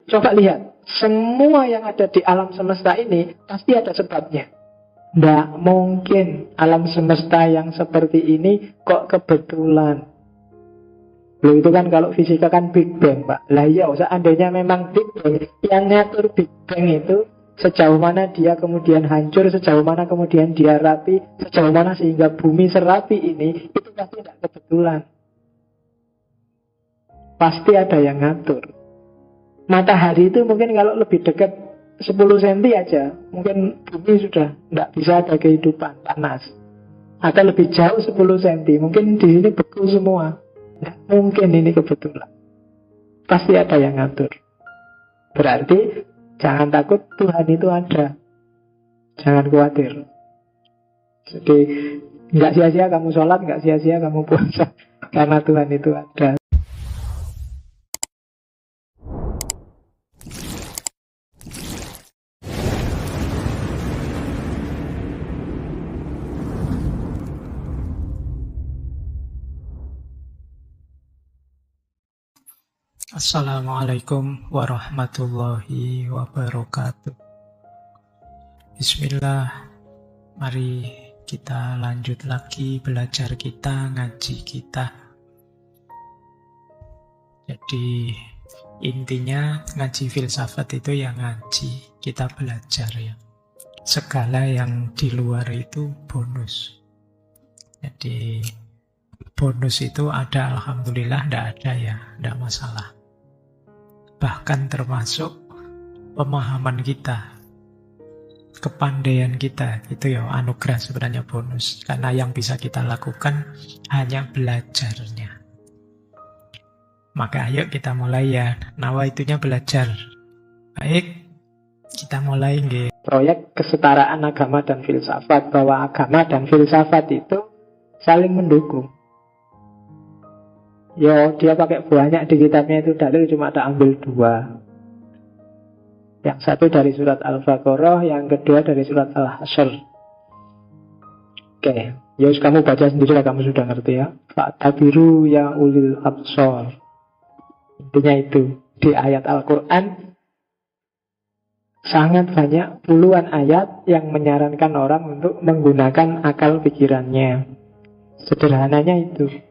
Coba lihat, semua yang ada di alam semesta ini pasti ada sebabnya. Nggak mungkin alam semesta yang seperti ini kok kebetulan. Loh, itu kan kalau fisika kan Big Bang, Pak. Lah iya, seandainya memang Big Bang, yang ngatur Big Bang itu sejauh mana dia kemudian hancur, sejauh mana kemudian dia rapi, sejauh mana sehingga bumi serapi ini, itu pasti tidak kebetulan. Pasti ada yang ngatur. Matahari itu mungkin kalau lebih dekat 10 cm aja, mungkin bumi sudah tidak bisa ada kehidupan, panas. Atau lebih jauh 10 cm, mungkin di sini beku semua. Tidak mungkin ini kebetulan. Pasti ada yang ngatur. Berarti jangan takut, Tuhan itu ada. Jangan khawatir. Jadi nggak sia-sia kamu sholat, nggak sia-sia kamu puasa, karena Tuhan itu ada. Assalamualaikum warahmatullahi wabarakatuh. Bismillah. Mari kita lanjut lagi belajar kita, ngaji kita. Jadi intinya ngaji filsafat itu ya ngaji, kita belajar ya. Segala yang di luar itu bonus. Jadi bonus itu ada, alhamdulillah, tidak ada ya, tidak masalah. Bahkan termasuk pemahaman kita, kepandaian kita, itu ya anugerah sebenarnya, bonus. Karena yang bisa kita lakukan hanya belajarnya. Maka ayo kita mulai ya, nawaitunya belajar. Baik, kita mulai nggih. Proyek kesetaraan agama dan filsafat, bahwa agama dan filsafat itu saling mendukung. Yo, dia pakai banyak di kitabnya itu dalil, cuma tak ambil 2. Yang satu dari surat Al-Baqarah, yang kedua dari surat Al-Hasyr. Oke, yos kamu baca sendiri lah, kamu sudah ngerti ya. Fa'tabiru ya ulil absor. Intinya itu, di ayat Al-Quran sangat banyak, puluhan ayat yang menyarankan orang untuk menggunakan akal pikirannya. Sederhananya itu.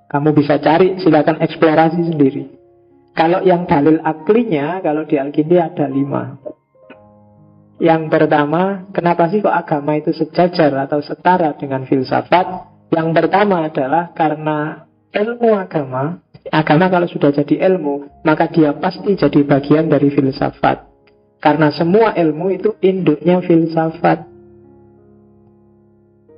Kamu bisa cari, silakan eksplorasi sendiri. Kalau yang dalil aklinya, kalau di Al-Kindi ada 5. Yang pertama, kenapa sih kok agama itu sejajar atau setara dengan filsafat? Yang pertama adalah karena ilmu agama kalau sudah jadi ilmu, maka dia pasti jadi bagian dari filsafat. Karena semua ilmu itu induknya filsafat.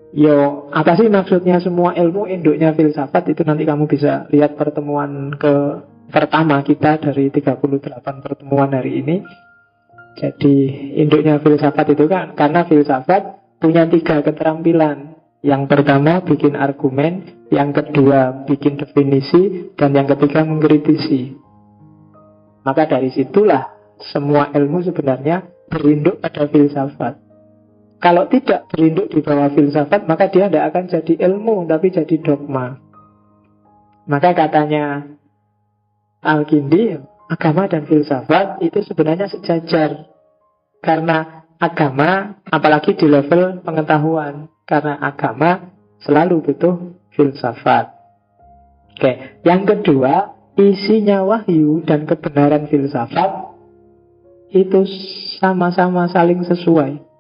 Yo, apa sih maksudnya semua ilmu induknya filsafat? Itu nanti kamu bisa lihat pertemuan pertama kita dari 38 pertemuan hari ini. Jadi induknya filsafat itu kan karena filsafat punya 3 keterampilan. Yang pertama bikin argumen, yang kedua bikin definisi, dan yang ketiga mengkritisi. Maka dari situlah semua ilmu sebenarnya berinduk pada filsafat. Kalau tidak berinduk di bawah filsafat, maka dia tidak akan jadi ilmu, tapi jadi dogma. Maka katanya Al-Kindi, agama dan filsafat itu sebenarnya sejajar. Karena agama, apalagi di level pengetahuan, karena agama selalu butuh filsafat. Oke, yang kedua, isinya wahyu dan kebenaran filsafat itu sama-sama saling sesuai.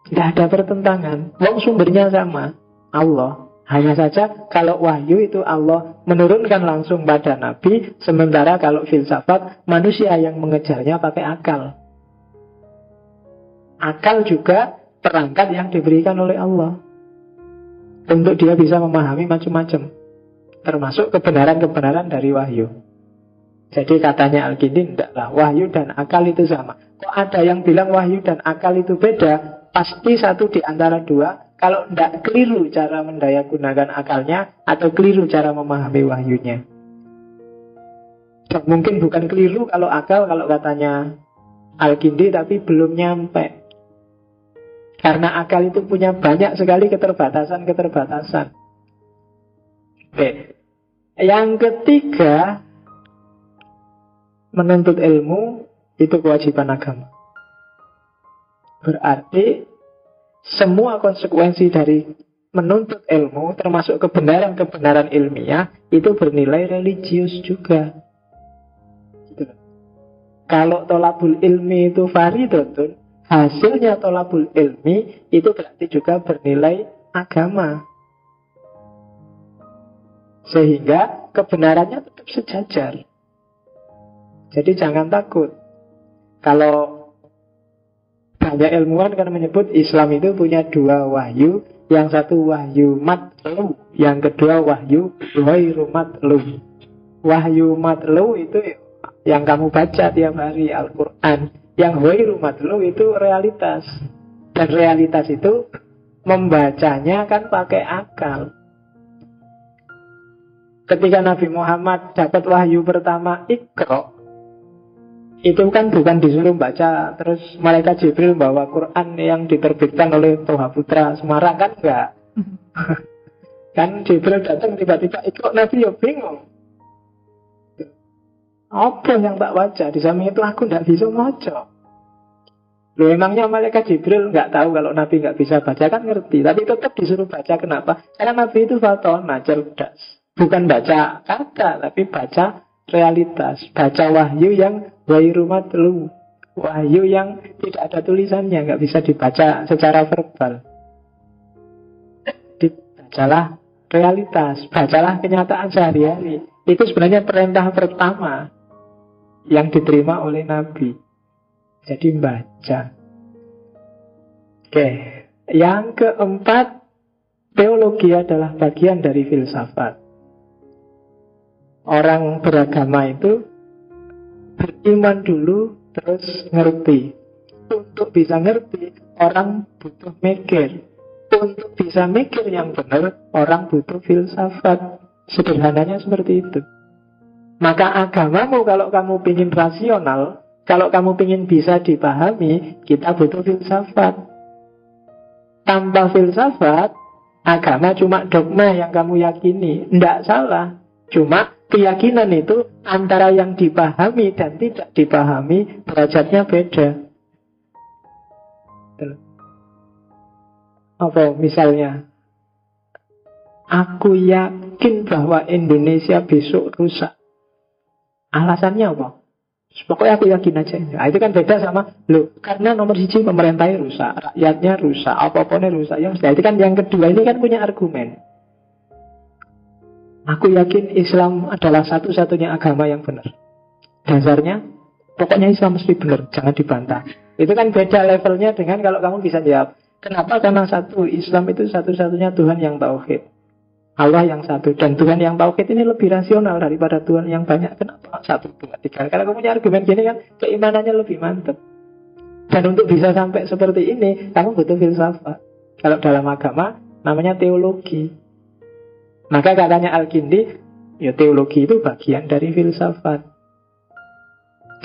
Tidak ada pertentangan. Wong sumbernya sama, Allah. Hanya saja kalau wahyu itu Allah menurunkan langsung pada Nabi, sementara kalau filsafat manusia yang mengejarnya pakai akal. Akal juga perangkat yang diberikan oleh Allah untuk dia bisa memahami macam-macam, termasuk kebenaran-kebenaran dari wahyu. Jadi katanya Al-Kindi, tidaklah wahyu dan akal itu sama. Kok ada yang bilang wahyu dan akal itu beda? Pasti satu di antara 2. Kalau tidak, keliru cara mendayagunakan akalnya, atau keliru cara memahami wahyunya. Dan mungkin bukan keliru kalau akal, kalau katanya Al-Kindi, tapi belum nyampe. Karena akal itu punya banyak sekali keterbatasan-keterbatasan. Oke. Yang ketiga, menuntut ilmu itu kewajiban agama. Berarti semua konsekuensi dari menuntut ilmu, termasuk kebenaran-kebenaran ilmiah, itu bernilai religius juga. Gitu. Kalau tolabul ilmi itu faridatun, hasilnya tolabul ilmi itu berarti juga bernilai agama. Sehingga kebenarannya tetap sejajar. Jadi jangan takut. Kalau banyak ilmuwan kan menyebut Islam itu punya dua wahyu. Yang satu wahyu matlu, yang kedua wahyu ghairu matlu. Wahyu matlu itu yang kamu baca tiap hari, Al-Quran. Yang ghairu matlu itu realitas. Dan realitas itu membacanya kan pakai akal. Ketika Nabi Muhammad dapat wahyu pertama Iqra, itu kan bukan disuruh baca terus malaikat Jibril bawa Quran yang diterbitkan oleh Toha Putra Semarang, kan enggak. Kan Jibril datang tiba-tiba Iqra, Nabi ya bingung. Apa yang tak baca? Di samping itu aku enggak bisa baca. Loh, emangnya malaikat Jibril enggak tahu kalau Nabi enggak bisa baca? Kan ngerti, tapi tetap disuruh baca. Kenapa? Karena Nabi itu fatona, cerdas. Bukan baca kata, tapi baca realitas. Baca wahyu yang ghairu matlu, wahyu yang tidak ada tulisannya, nggak bisa dibaca secara verbal. Bacalah realitas, bacalah kenyataan sehari-hari. Itu sebenarnya perintah pertama yang diterima oleh Nabi. Jadi baca. Oke, yang keempat, teologi adalah bagian dari filsafat. Orang beragama itu beriman dulu, terus ngerti. Untuk bisa ngerti, orang butuh mikir. Untuk bisa mikir yang benar, orang butuh filsafat. Sederhananya seperti itu. Maka agamamu kalau kamu ingin rasional, kalau kamu ingin bisa dipahami, kita butuh filsafat. Tanpa filsafat, agama cuma dogma yang kamu yakini. Tidak salah. Cuma keyakinan itu antara yang dipahami dan tidak dipahami derajatnya beda. Apa misalnya? Aku yakin bahwa Indonesia besok rusak. Alasannya apa? Pokoknya aku yakin aja. Nah, itu kan beda sama loh, karena nomor siji pemerintahnya rusak, rakyatnya rusak, apa-apanya rusak. Nah, itu kan yang kedua ini kan punya argumen. Aku yakin Islam adalah satu-satunya agama yang benar. Dasarnya, pokoknya Islam mesti benar, jangan dibantah. Itu kan beda levelnya dengan kalau kamu bisa jawab. Kenapa? Karena satu, Islam itu satu-satunya Tuhan yang tauhid. Allah yang satu. Dan Tuhan yang tauhid ini lebih rasional daripada Tuhan yang banyak. Kenapa? Satu, dua, tiga. Kalau kamu punya argumen gini kan, keimanannya lebih mantap. Dan untuk bisa sampai seperti ini, kamu butuh filsafat. Kalau dalam agama, namanya teologi. Maka katanya Al-Kindi, ya teologi itu bagian dari filsafat.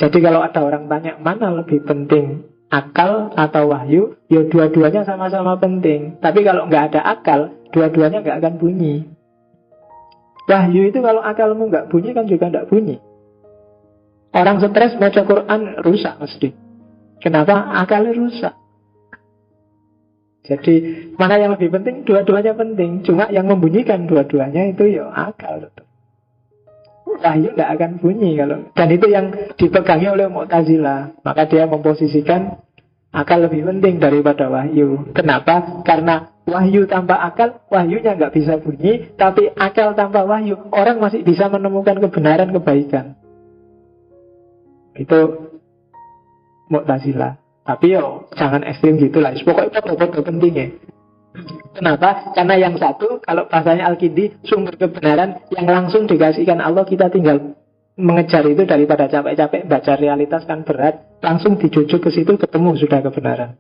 Jadi kalau ada orang tanya mana lebih penting, akal atau wahyu, ya dua-duanya sama-sama penting. Tapi kalau nggak ada akal, dua-duanya nggak akan bunyi. Wahyu itu kalau akalmu nggak bunyi kan juga nggak bunyi. Orang stres baca Quran rusak mesti. Kenapa? Akalnya rusak. Jadi mana yang lebih penting? Dua-duanya penting. Cuma yang membunyikan dua-duanya itu ya akal. Wahyu tidak akan bunyi kalau. Dan itu yang dipegangi oleh Mu'tazilah. Maka dia memposisikan akal lebih penting daripada wahyu. Kenapa? Karena wahyu tanpa akal, wahyunya nggak bisa bunyi. Tapi akal tanpa wahyu, orang masih bisa menemukan kebenaran, kebaikan. Itu Mu'tazilah. Tapi yo jangan ekstrim gitulah. Pokoknya foto-foto pentingnya. Kenapa? Karena yang satu, kalau bahasanya Al-Kindi, sumber kebenaran yang langsung dikasihkan Allah, kita tinggal mengejar itu daripada capek-capek baca realitas kan berat. Langsung dijujuk ke situ, ketemu sudah kebenaran.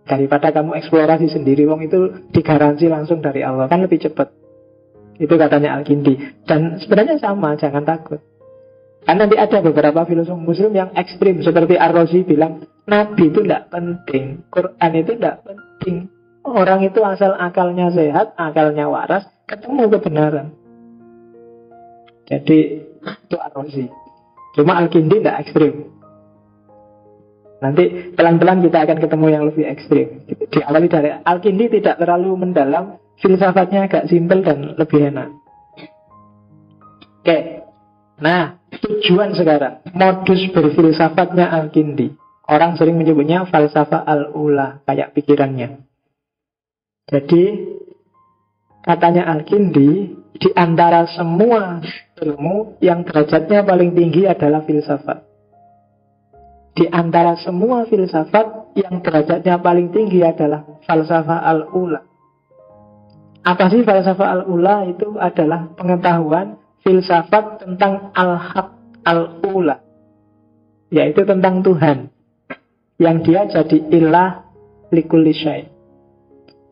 Daripada kamu eksplorasi sendiri, wong itu digaransi langsung dari Allah, kan lebih cepat. Itu katanya Al-Kindi. Dan sebenarnya sama, jangan takut. Karena nanti ada beberapa filosof muslim yang ekstrim. Seperti Ar-Razi bilang, Nabi itu tidak penting, Quran itu tidak penting. Orang itu asal akalnya sehat, akalnya waras, ketemu kebenaran. Jadi itu Ar-Razi. Cuma Al-Kindi tidak ekstrim. Nanti pelan-pelan kita akan ketemu yang lebih ekstrim. Diawali dari Al-Kindi tidak terlalu mendalam, filsafatnya agak simpel dan lebih enak. Oke. Nah, tujuan sekarang, modus berfilsafatnya Al-Kindi. Orang sering menyebutnya falsafah al-ula, kayak pikirannya. Jadi, katanya Al-Kindi, di antara semua ilmu yang derajatnya paling tinggi adalah filsafat. Di antara semua filsafat yang derajatnya paling tinggi adalah falsafah al-ula. Apa sih falsafah al-ula? Itu adalah pengetahuan filsafat tentang al-haq al-ula, yaitu tentang Tuhan, yang dia jadi ilah likulli syai'.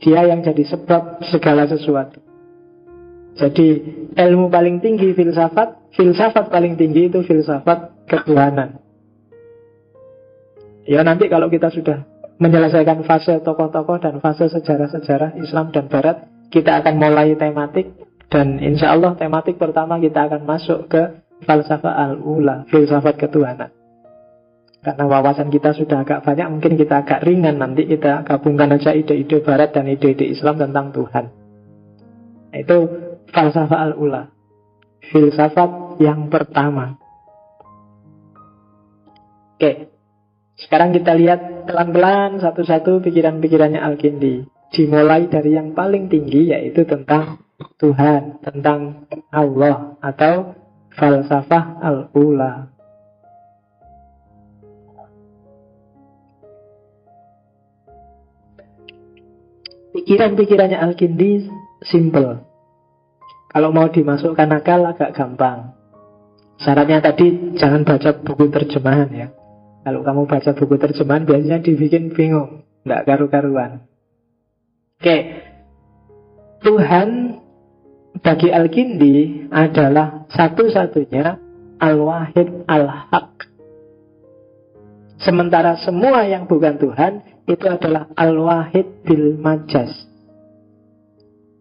Dia yang jadi sebab segala sesuatu. Jadi ilmu paling tinggi filsafat, filsafat paling tinggi itu filsafat ketuhanan. Ya nanti kalau kita sudah menyelesaikan fase tokoh-tokoh dan fase sejarah-sejarah Islam dan Barat, kita akan mulai tematik. Dan insya Allah tematik pertama kita akan masuk ke falsafah al-ula, filsafat ketuhanan. Karena wawasan kita sudah agak banyak, mungkin kita agak ringan. Nanti kita gabungkan aja ide-ide Barat dan ide-ide Islam tentang Tuhan. Itu falsafah al-ula, filsafat yang pertama. Oke, sekarang kita lihat pelan-pelan satu-satu pikiran-pikirannya Al-Kindi. Dimulai dari yang paling tinggi, yaitu tentang Tuhan, tentang Allah, atau falsafah al-ula. Pikiran-pikirannya Al-Kindi simple. Kalau mau dimasukkan akal agak gampang. Syaratnya tadi jangan baca buku terjemahan ya. Kalau kamu baca buku terjemahan biasanya dibikin bingung, nggak karu-karuan. Oke, Tuhan bagi Al-Kindi adalah satu-satunya al-wahid al-haq. Sementara semua yang bukan Tuhan itu adalah al-wahid bil majaz.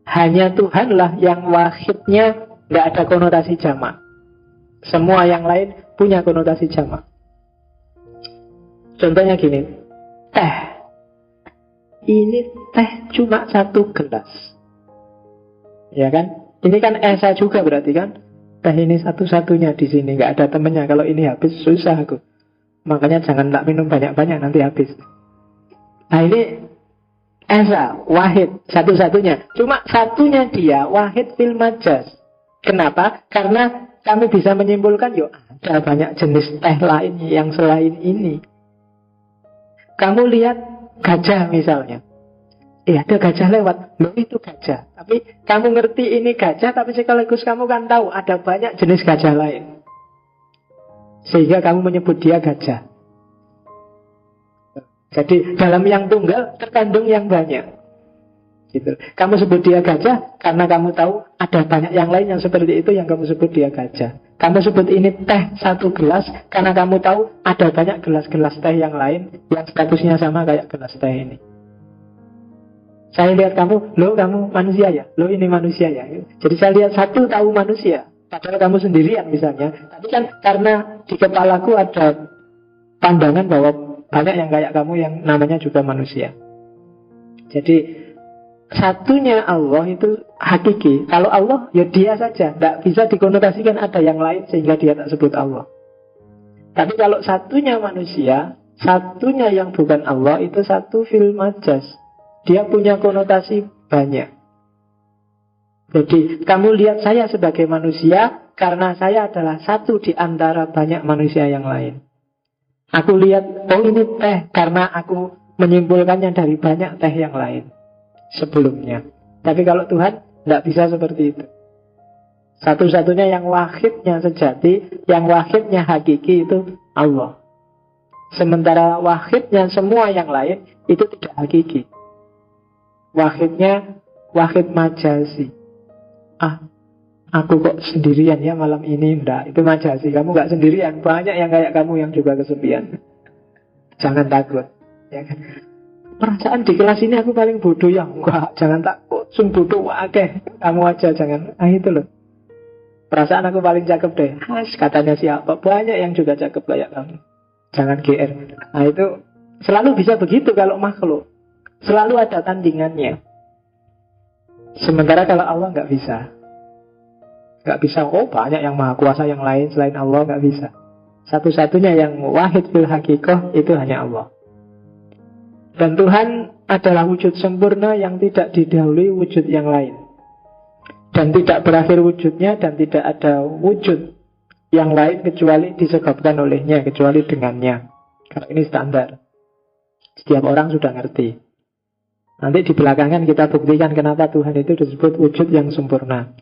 Hanya Tuhanlah yang wahidnya nggak ada konotasi jamak. Semua yang lain punya konotasi jamak. Contohnya gini, teh. Ini teh cuma satu gelas. Ya kan? Ini kan esa juga berarti kan? Teh ini satu-satunya di sini, nggak ada temennya. Kalau ini habis susah aku. Makanya jangan tak minum banyak-banyak, nanti habis. Nah ini esa, wahid, satu-satunya. Cuma satunya dia, wahid fil majaz. Kenapa? Karena kami bisa menyimpulkan, yuk ada banyak jenis teh lain yang selain ini. Kamu lihat gajah misalnya. Ada gajah lewat. Loh itu gajah. Tapi kamu ngerti ini gajah, tapi sekaligus kamu kan tahu ada banyak jenis gajah lain. Sehingga kamu menyebut dia gajah. Jadi dalam yang tunggal terkandung yang banyak. Gitu. Kamu sebut dia gajah karena kamu tahu ada banyak yang lain yang seperti itu yang kamu sebut dia gajah. Kamu sebut ini teh satu gelas karena kamu tahu ada banyak gelas-gelas teh yang lain yang statusnya sama kayak gelas teh ini. Saya lihat kamu, loh kamu manusia ya, loh ini manusia ya. Jadi saya lihat satu tahu manusia, padahal kamu sendirian misalnya. Tapi kan karena di kepalaku ada pandangan bahwa banyak yang kayak kamu yang namanya juga manusia. Jadi satunya Allah itu hakiki. Kalau Allah, ya dia saja. Tidak bisa dikonotasikan ada yang lain sehingga dia tak sebut Allah. Tapi kalau satunya manusia, satunya yang bukan Allah, itu satu fil majaz. Dia punya konotasi banyak. Jadi kamu lihat saya sebagai manusia karena saya adalah satu di antara banyak manusia yang lain. Aku lihat, oh ini teh karena aku menyimpulkannya dari banyak teh yang lain sebelumnya. Tapi kalau Tuhan tidak bisa seperti itu. Satu-satunya yang wahidnya sejati, yang wahidnya hakiki itu Allah. Sementara wahidnya semua yang lain itu tidak hakiki. Wahidnya wahid majazi. Aku kok sendirian ya malam ini. Enggak, itu majazi. Kamu gak sendirian, banyak yang kayak kamu yang juga kesepian. Jangan takut, ya kan? Perasaan di kelas ini aku paling bodoh ya. Enggak, jangan takut. Sung bodoh, oke. Kamu aja jangan. Itu loh. perasaan aku paling cakep deh. Katanya siapa? Banyak yang juga cakep kayak kamu. Jangan GR. Nah itu selalu bisa begitu kalau makhluk. Selalu ada tandingannya. Sementara kalau Allah nggak bisa. Nggak bisa, oh banyak yang maha kuasa yang lain selain Allah, nggak bisa. Satu-satunya yang wahid fil hakikoh itu hanya Allah. Dan Tuhan adalah wujud sempurna yang tidak didahului wujud yang lain. Dan tidak berakhir wujudnya dan tidak ada wujud yang lain kecuali disebabkan olehnya, kecuali dengannya. Karena ini standar. Setiap orang sudah ngerti. Nanti di belakangan kita buktikan kenapa Tuhan itu disebut wujud yang sempurna.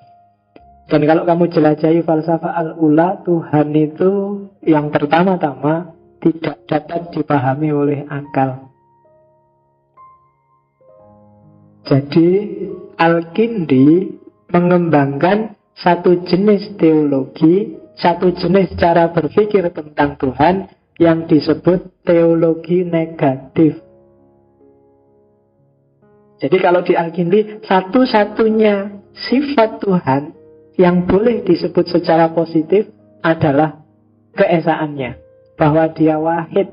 Dan kalau kamu jelajahi falsafah al-ula, Tuhan itu yang pertama-tama tidak dapat dipahami oleh akal. Jadi Al-Kindi mengembangkan satu jenis teologi, satu jenis cara berpikir tentang Tuhan yang disebut teologi negatif. Jadi kalau di Al-Kindi, satu-satunya sifat Tuhan yang boleh disebut secara positif adalah keesaannya, bahwa dia wahid,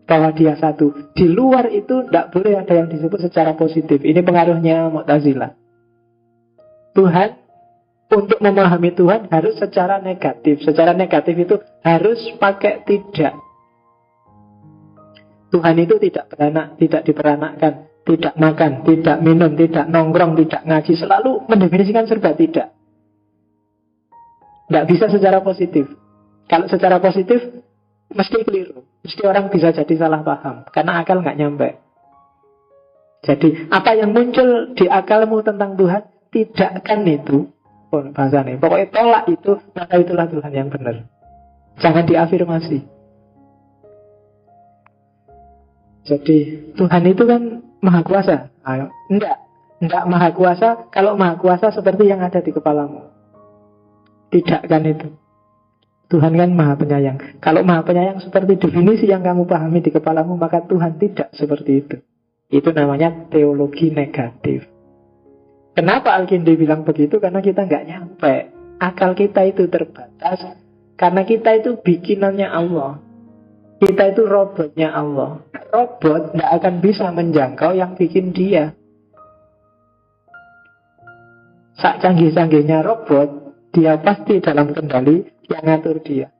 bahwa dia satu. Di luar itu tidak boleh ada yang disebut secara positif. Ini pengaruhnya Mu'tazilah. Tuhan, untuk memahami Tuhan harus secara negatif. Secara negatif itu harus pakai tidak. Tuhan itu tidak beranak, tidak diperanakkan, tidak makan, tidak minum, tidak nongkrong, tidak ngaji. Selalu mendefinisikan serba tidak. Tidak bisa secara positif. Kalau secara positif mesti keliru. Mesti orang bisa jadi salah paham karena akal nggak nyampe. Jadi apa yang muncul di akalmu tentang Tuhan, tidakkan itu, bahasanya pokoknya tolak itu, maka itulah Tuhan yang benar. Jangan diafirmasi. Jadi Tuhan itu kan maha kuasa. Enggak maha kuasa. Kalau maha kuasa seperti yang ada di kepalamu. Tidak kan itu. Tuhan kan maha penyayang. Kalau maha penyayang seperti definisi yang kamu pahami di kepalamu, maka Tuhan tidak seperti itu. Itu namanya teologi negatif. Kenapa Al-Kindi bilang begitu? Karena kita nggak nyampe. Akal kita itu terbatas. Karena kita itu bikinannya Allah. Kita itu robotnya Allah. Robot nggak akan bisa menjangkau yang bikin dia. Sak canggih-canggihnya robot, dia pasti dalam kendali yang ngatur dia.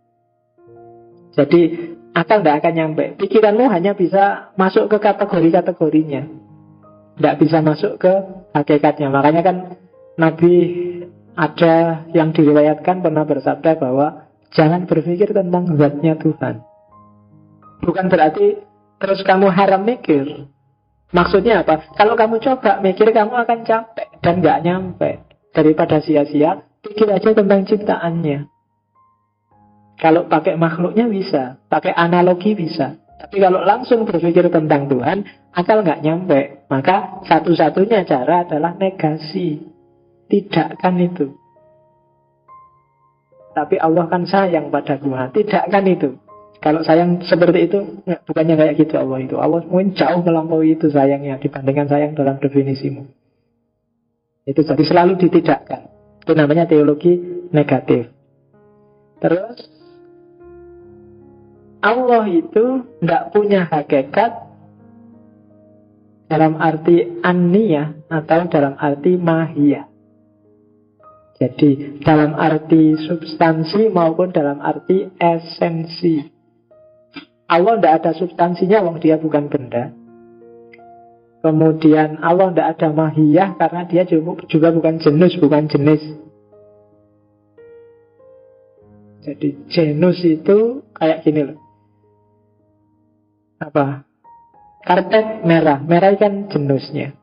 Jadi akal tidak akan nyampe. Pikiranmu hanya bisa masuk ke kategori-kategorinya, tidak bisa masuk ke hakikatnya. Makanya kan Nabi ada yang diriwayatkan pernah bersabda bahwa jangan berpikir tentang zatnya Tuhan. Bukan berarti terus kamu haram mikir. Maksudnya apa? Kalau kamu coba mikir, kamu akan capek dan nggak nyampe. Daripada sia-sia, pikir aja tentang ciptaannya. Kalau pakai makhluknya bisa, pakai analogi bisa. Tapi kalau langsung berpikir tentang Tuhan, akal nggak nyampe. Maka satu-satunya cara adalah negasi. Tidak kan itu. Tapi Allah kan sayang pada Tuhan. Tidak kan itu. Kalau sayang seperti itu, bukannya kayak gitu Allah itu. Allah mungkin jauh melampaui itu sayangnya dibandingkan sayang dalam definisimu. Itu jadi selalu ditidakkan. Itu namanya teologi negatif. Terus Allah itu tidak punya hakikat dalam arti anniyah atau dalam arti mahiyah. Jadi dalam arti substansi maupun dalam arti esensi. Allah tidak ada substansinya, wong dia bukan benda. Kemudian Allah tidak ada mahiyah karena dia juga bukan jenis. Jadi genus itu kayak gini loh. Apa? Karpet merah. Merah kan jenisnya.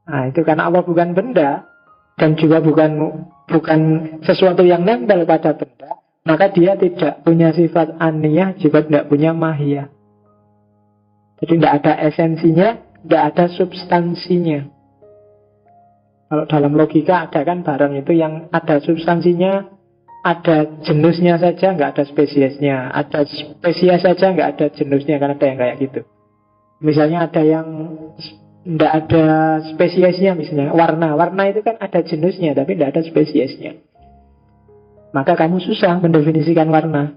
Nah itu karena Allah bukan benda dan juga bukan sesuatu yang nempel pada benda, maka dia tidak punya sifat aniyah, juga tidak punya mahiyah. Jadi tidak ada esensinya, tidak ada substansinya. Kalau dalam logika ada kan barang itu yang ada substansinya, ada jenisnya saja, nggak ada spesiesnya. Ada spesies saja, nggak ada jenisnya, kan ada yang kayak gitu. Misalnya ada yang Tidak ada spesiesnya misalnya. Warna itu kan ada jenisnya, tapi tidak ada spesiesnya. Maka kamu susah mendefinisikan warna.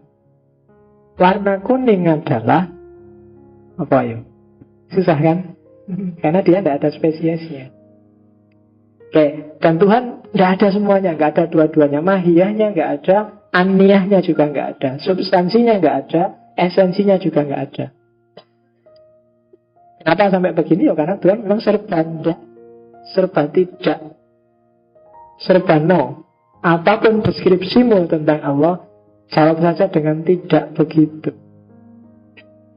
Warna kuning adalah apa ya? Susah kan? Karena dia tidak ada spesiesnya. Oke, dan Tuhan tidak ada semuanya, nggak ada dua-duanya. Mahiyahnya nggak ada, aniyahnya juga nggak ada, substansinya nggak ada, esensinya juga nggak ada. Kenapa sampai begini? Ya karena Tuhan memang serba tidak, serba tidak, serba no. Apapun deskripsimu tentang Allah, jawab saja dengan tidak begitu.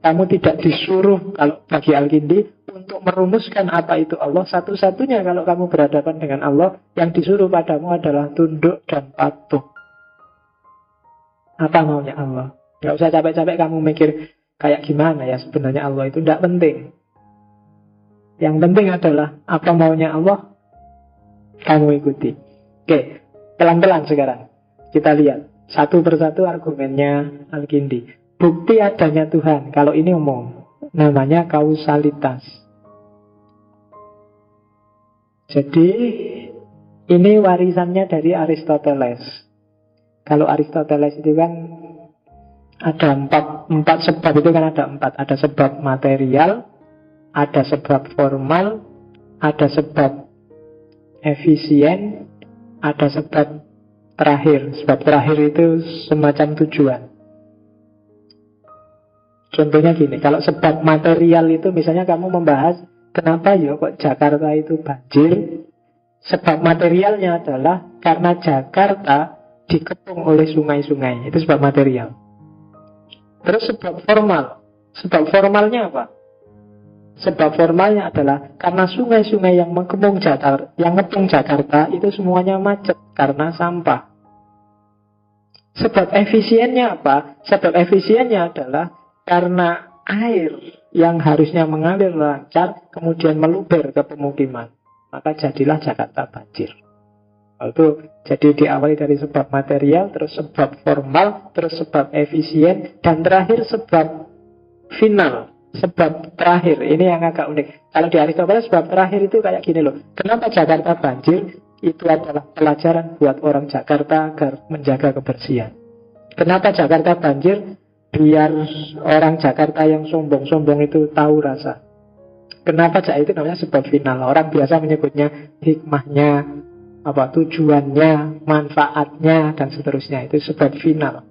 Kamu tidak disuruh, kalau bagi Al-Kindi, untuk merumuskan apa itu Allah. Satu-satunya kalau kamu berhadapan dengan Allah, yang disuruh padamu adalah tunduk dan patuh. Apa maunya Allah? Gak usah capek-capek kamu mikir kayak gimana ya sebenarnya Allah itu. Tidak penting. Yang penting adalah apa maunya Allah, kamu ikuti. Oke, pelan-pelan sekarang kita lihat satu persatu argumennya Al-Kindi. Bukti adanya Tuhan, kalau ini umum, namanya kausalitas. Jadi ini warisannya dari Aristoteles. Kalau Aristoteles itu kan ada empat sebab, itu kan ada empat. Ada sebab material, ada sebab formal, ada sebab efisien, ada sebab terakhir. Sebab terakhir itu semacam tujuan. Contohnya gini, kalau sebab material itu misalnya kamu membahas kenapa ya kok Jakarta itu banjir. Sebab materialnya adalah karena Jakarta dikepung oleh sungai-sungai. Itu sebab material. Terus sebab formal. Sebab formalnya apa? Sebab formalnya adalah karena sungai-sungai yang mengepung Jakarta itu semuanya macet karena sampah. Sebab efisiennya apa? Sebab efisiennya adalah karena air yang harusnya mengalir lancar kemudian meluber ke pemukiman. Maka jadilah Jakarta banjir. Itu jadi diawali dari sebab material, terus sebab formal, terus sebab efisien, dan terakhir sebab final. Sebab terakhir, ini yang agak unik. Kalau di Aristoteles sebab terakhir itu kayak gini loh. Kenapa Jakarta banjir? Itu adalah pelajaran buat orang Jakarta agar menjaga kebersihan. Kenapa Jakarta banjir? Biar orang Jakarta yang sombong-sombong itu tahu rasa. Kenapa itu namanya sebab final? Orang biasa menyebutnya hikmahnya, tujuannya, manfaatnya, dan seterusnya. Itu sebab final.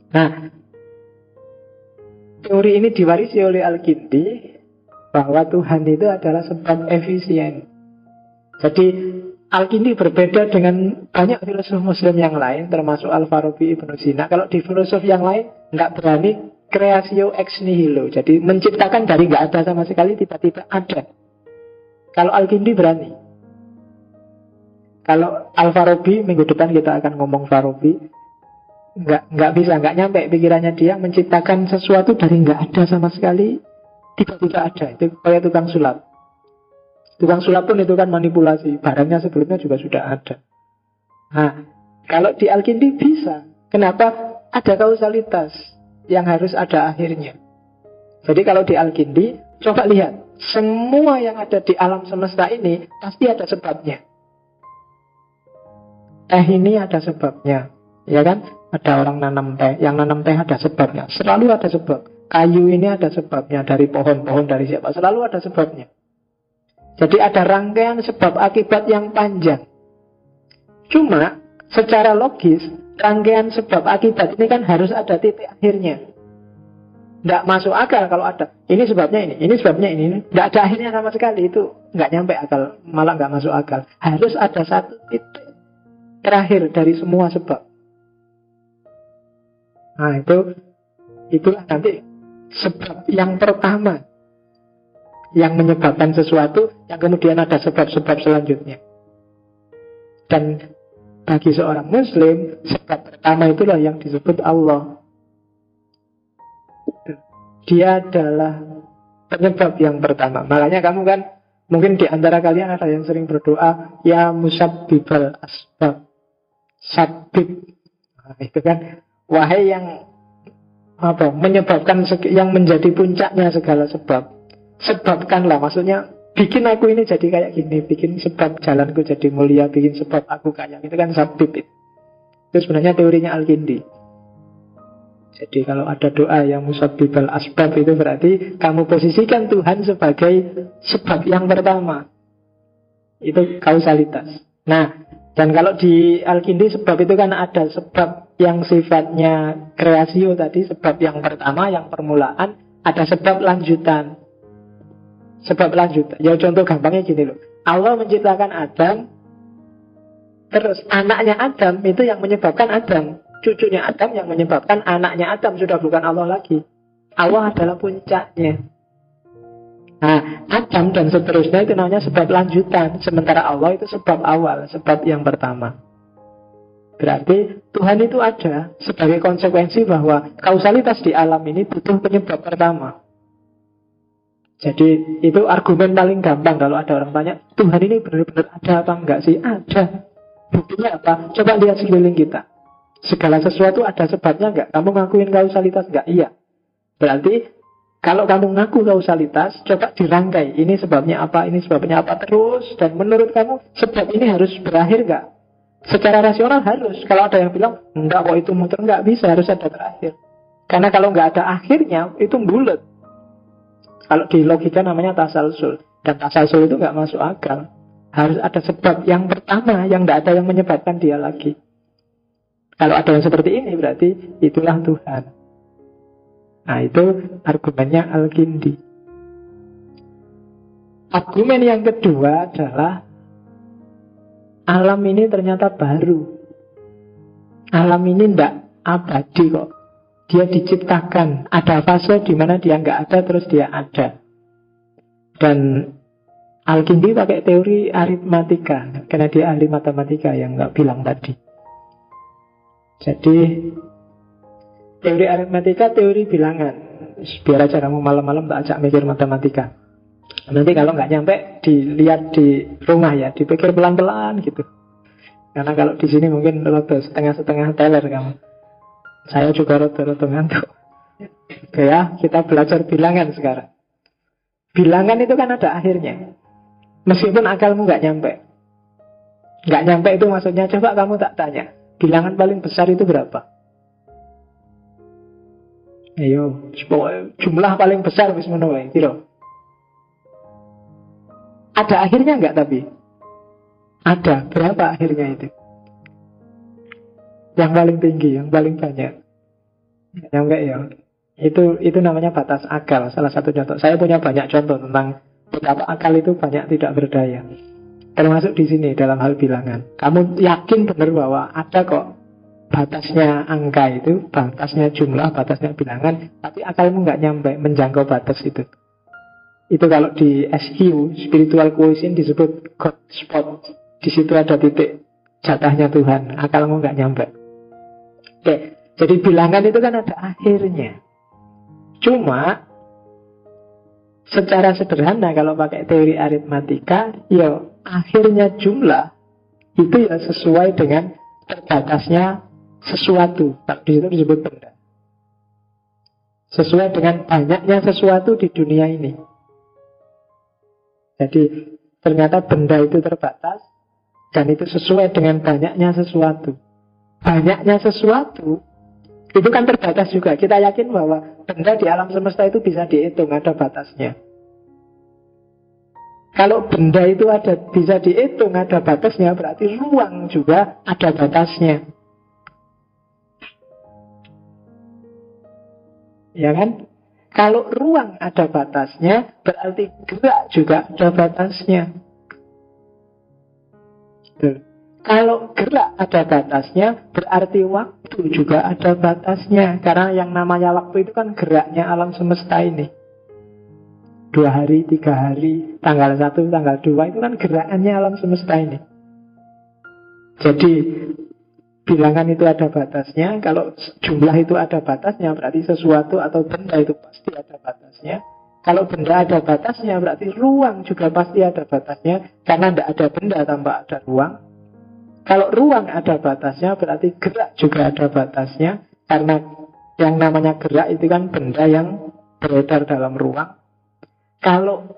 Nah, teori ini diwarisi oleh Al-Kindi bahwa Tuhan itu adalah sebab efisien. Jadi Al-Kindi berbeda dengan banyak filosof Muslim yang lain, termasuk Al-Farabi, Ibnu Sina. Kalau di filosof yang lain nggak berani creatio ex nihilo. Jadi menciptakan dari nggak ada sama sekali tiba-tiba ada. Kalau Al-Kindi berani. Kalau Al-Farabi, minggu depan kita akan ngomong Farabi, nggak bisa, nggak nyampe pikirannya dia menciptakan sesuatu dari nggak ada sama sekali tiba-tiba ada. Itu kayak tukang sulap. Tukang sulap pun itu kan manipulasi. Barangnya sebelumnya juga sudah ada. Nah, kalau di Al-Kindi bisa. Kenapa? Ada kausalitas yang harus ada akhirnya. Jadi kalau di Al-Kindi, coba lihat. Semua yang ada di alam semesta ini pasti ada sebabnya. Teh ini ada sebabnya. Ya kan? Ada orang nanam teh. Yang nanam teh ada sebabnya. Selalu ada sebab. Kayu ini ada sebabnya. Dari pohon-pohon, dari siapa. Selalu ada sebabnya. Jadi ada rangkaian sebab akibat yang panjang. Cuma secara logis rangkaian sebab akibat ini kan harus ada titik akhirnya. Tidak masuk akal kalau ada ini sebabnya ini sebabnya ini. Tidak ada akhirnya sama sekali. Itu nggak nyampe akal, malah nggak masuk akal. Harus ada satu titik terakhir dari semua sebab. Nah itulah nanti sebab yang pertama yang menyebabkan sesuatu, yang kemudian ada sebab-sebab selanjutnya. Dan bagi seorang Muslim, sebab pertama itulah yang disebut Allah. Dia adalah penyebab yang pertama. Makanya kamu kan, mungkin di antara kalian ada yang sering berdoa, ya musabbibal asbab, sabib. Nah, itu kan, wahai yang menyebabkan, yang menjadi puncaknya segala sebab. Sebabkanlah, maksudnya bikin aku ini jadi kayak gini, bikin sebab jalanku jadi mulia, bikin sebab aku kaya. Itu kan sabib itu. Itu sebenarnya teorinya Al-Kindi. Jadi kalau ada doa yang musabbibal asbab, itu berarti kamu posisikan Tuhan sebagai sebab yang pertama. Itu kausalitas. Nah, dan kalau di Al-Kindi sebab itu kan ada sebab yang sifatnya kreasio tadi, sebab yang pertama, yang permulaan, ada sebab lanjutan. Sebab lanjutan. Ya contoh gampangnya gini loh. Allah menciptakan Adam, terus anaknya Adam itu yang menyebabkan Adam. Cucunya Adam yang menyebabkan anaknya Adam, sudah bukan Allah lagi. Allah adalah puncaknya. Nah, Adam dan seterusnya itu namanya sebab lanjutan. Sementara Allah itu sebab awal, sebab yang pertama. Berarti Tuhan itu ada sebagai konsekuensi bahwa kausalitas di alam ini butuh penyebab pertama. Jadi itu argumen paling gampang kalau ada orang tanya, Tuhan ini benar-benar ada apa enggak sih? Ada. Buktinya apa? Coba lihat sekeliling kita. Segala sesuatu ada sebabnya enggak? Kamu ngakuin kausalitas enggak? Iya. Berarti kalau kamu ngaku kausalitas, coba dirangkai. Ini sebabnya apa, ini sebabnya apa terus. Dan menurut kamu sebab ini harus berakhir enggak? Secara rasional harus. Kalau ada yang bilang, enggak kok itu muter, enggak bisa, harus ada terakhir. Karena kalau enggak ada akhirnya, itu bulat. Kalau di logika namanya tasalsul. Dan tasalsul itu enggak masuk akal. Harus ada sebab yang pertama, yang enggak ada yang menyebabkan dia lagi. Kalau ada yang seperti ini, berarti itulah Tuhan. Nah, itu argumennya Al-Kindi. Argumen yang kedua adalah alam ini ternyata baru. Alam ini tidak abadi kok. Dia diciptakan. Ada fase di mana dia nggak ada, terus dia ada. Dan Al-Kindi pakai teori aritmatika, karena dia ahli matematika yang nggak bilang tadi. Jadi teori aritmatika, teori bilangan. Biar aja kamu malam-malam tak ajak mikir matematika. Nanti kalau nggak nyampe, dilihat di rumah ya, dipikir pelan-pelan gitu. Karena kalau di sini mungkin rada setengah-setengah teler kamu. Saya juga rada-rada ngantuk. Oke ya, kita belajar bilangan sekarang. Bilangan itu kan ada akhirnya. Meskipun akalmu nggak nyampe. Nggak nyampe itu maksudnya, coba kamu tak tanya, bilangan paling besar itu berapa? Ayo, jumlah paling besar wis menawa kira. Ada akhirnya enggak tapi? Ada. Berapa akhirnya itu? Yang paling tinggi, yang paling banyak. Yang enggak ya. Itu namanya batas akal. Salah satu contoh. Saya punya banyak contoh tentang betapa akal itu banyak tidak berdaya. Termasuk di sini dalam hal bilangan. Kamu yakin benar bahwa ada kok batasnya angka itu, batasnya jumlah, batasnya bilangan, tapi akalmu nggak nyampe menjangkau batas itu. Itu kalau di SQ, spiritual quotient, disebut God spot. Di situ ada titik jatahnya Tuhan. Akalmu nggak nyampe. Oke, jadi bilangan itu kan ada akhirnya. Cuma secara sederhana kalau pakai teori aritmatika, ya akhirnya jumlah itu ya sesuai dengan terbatasnya sesuatu. Di situ disebut benda. Sesuai dengan banyaknya sesuatu di dunia ini. Jadi ternyata benda itu terbatas dan itu sesuai dengan banyaknya sesuatu. Banyaknya sesuatu itu kan terbatas juga. Kita yakin bahwa benda di alam semesta itu bisa dihitung, ada batasnya. Kalau benda itu bisa dihitung, ada batasnya, berarti ruang juga ada batasnya. Ya kan? Kalau ruang ada batasnya, berarti gerak juga ada batasnya. Tuh. Kalau gerak ada batasnya, berarti waktu juga ada batasnya. Karena yang namanya waktu itu kan geraknya alam semesta ini. 2 hari, 3 hari, tanggal 1, tanggal 2, itu kan gerakannya alam semesta ini. Jadi bilangan itu ada batasnya. Kalau jumlah itu ada batasnya, berarti sesuatu atau benda itu pasti ada batasnya. Kalau benda ada batasnya, berarti ruang juga pasti ada batasnya. Karena tidak ada benda tanpa ada ruang. Kalau ruang ada batasnya, berarti gerak juga ada batasnya. Karena yang namanya gerak itu kan benda yang beredar dalam ruang. Kalau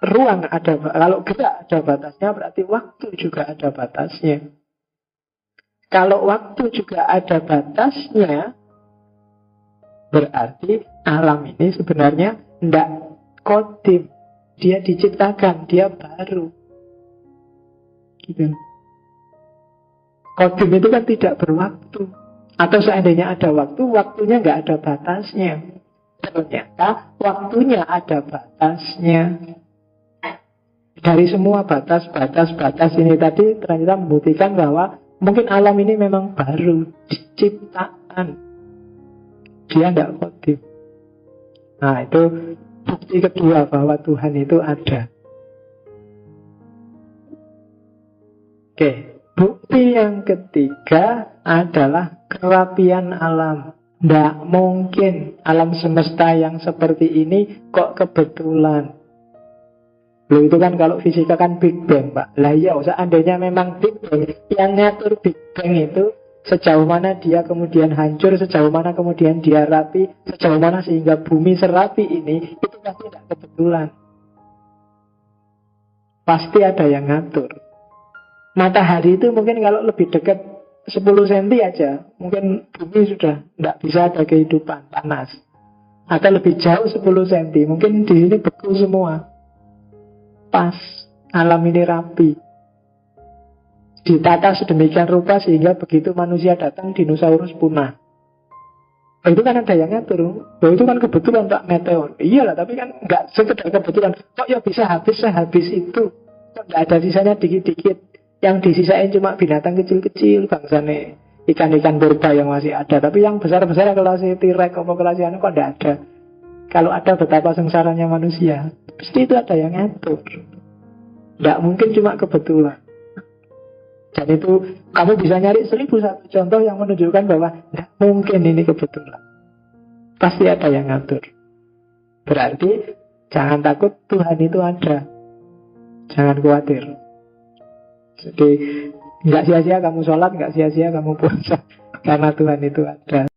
ruang ada, kalau gerak ada batasnya, berarti waktu juga ada batasnya. Kalau waktu juga ada batasnya, berarti alam ini sebenarnya tidak kodim. Dia diciptakan, dia baru. Gitu. Kodim itu kan tidak berwaktu. Atau seandainya ada waktu, waktunya nggak ada batasnya. Ternyata waktunya ada batasnya. Dari semua batas ini tadi ternyata membuktikan bahwa mungkin alam ini memang baru diciptakan. Dia tidak kodim. Nah, itu bukti kedua bahwa Tuhan itu ada. Oke, bukti yang ketiga adalah kerapian alam. Tidak mungkin alam semesta yang seperti ini kok kebetulan. Loh, itu kan kalau fisika kan Big Bang, Pak. Lah iya, seandainya memang Big Bang, yang ngatur Big Bang itu sejauh mana dia kemudian hancur, sejauh mana kemudian dia rapi, sejauh mana sehingga bumi serapi ini, itu pasti tidak kebetulan. Pasti ada yang ngatur. Matahari itu mungkin kalau lebih dekat 10 cm aja, mungkin bumi sudah tidak bisa ada kehidupan, panas. Atau lebih jauh 10 cm, mungkin di sini beku semua. Pas, alam ini rapi. Ditata sedemikian rupa sehingga begitu manusia datang, dinosaurus punah. Itu kan ada yang ngatur. Itu kan kebetulan, Pak, meteor. Iyalah, tapi kan nggak sekedar kebetulan. Kok ya bisa habis sehabis itu? Kok nggak ada sisanya dikit-dikit? Yang disisain cuma binatang kecil-kecil, bangsane ikan-ikan purba yang masih ada. Tapi yang besar-besar kelas T-Rex, kelas kok nggak ada? Kalau ada, betapa sengsaranya manusia. Pasti itu ada yang ngatur. Nggak mungkin cuma kebetulan. Dan itu kamu bisa nyari 1001 contoh yang menunjukkan bahwa nggak mungkin ini kebetulan. Pasti ada yang ngatur. Berarti jangan takut, Tuhan itu ada. Jangan khawatir. Jadi nggak sia-sia kamu sholat, nggak sia-sia kamu puasa, karena Tuhan itu ada.